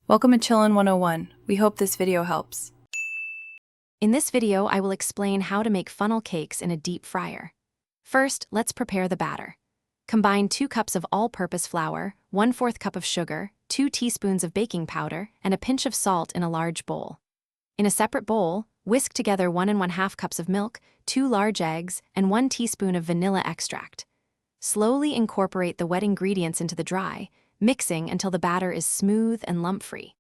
Welcome to Chillin' 101. We hope this video helps. In this video, I will explain how to make funnel cakes in a deep fryer. First, let's prepare the batter. Combine 2 cups of all-purpose flour, 1/4 cup of sugar, 2 teaspoons of baking powder, and a pinch of salt in a large bowl. In a separate bowl, whisk together 1 1/2 cups of milk, 2 large eggs, and 1 teaspoon of vanilla extract. Slowly incorporate the wet ingredients into the dry, mixing until the batter is smooth and lump-free.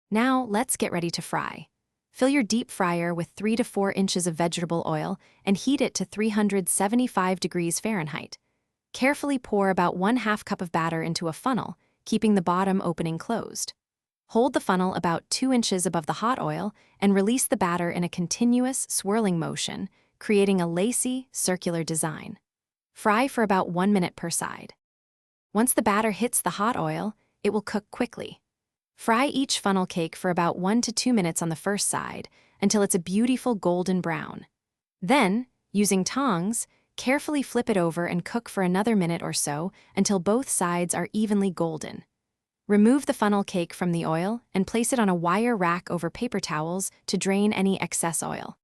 Now, let's get ready to fry. Fill your deep fryer with 3 to 4 inches of vegetable oil and heat it to 375 degrees Fahrenheit. Carefully pour about 1/2 cup of batter into a funnel, keeping the bottom opening closed. Hold the funnel about 2 inches above the hot oil and release the batter in a continuous, swirling motion, creating a lacy, circular design. Fry for about 1 minute per side. Once the batter hits the hot oil, it will cook quickly. Fry each funnel cake for about 1 to 2 minutes on the first side until it's a beautiful golden brown. Then, using tongs, carefully flip it over and cook for another minute or so until both sides are evenly golden. Remove the funnel cake from the oil and place it on a wire rack over paper towels to drain any excess oil.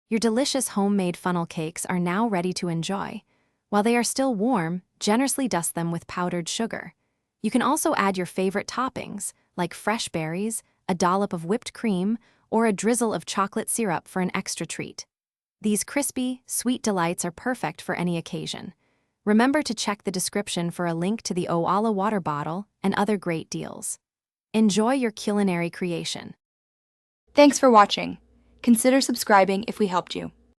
Your delicious homemade funnel cakes are now ready to enjoy. While they are still warm, generously dust them with powdered sugar. You can also add your favorite toppings, like fresh berries, a dollop of whipped cream, or a drizzle of chocolate syrup for an extra treat. These crispy, sweet delights are perfect for any occasion. Remember to check the description for a link to the Oala water bottle and other great deals. Enjoy your culinary creation. Thanks for watching. Consider subscribing if we helped you.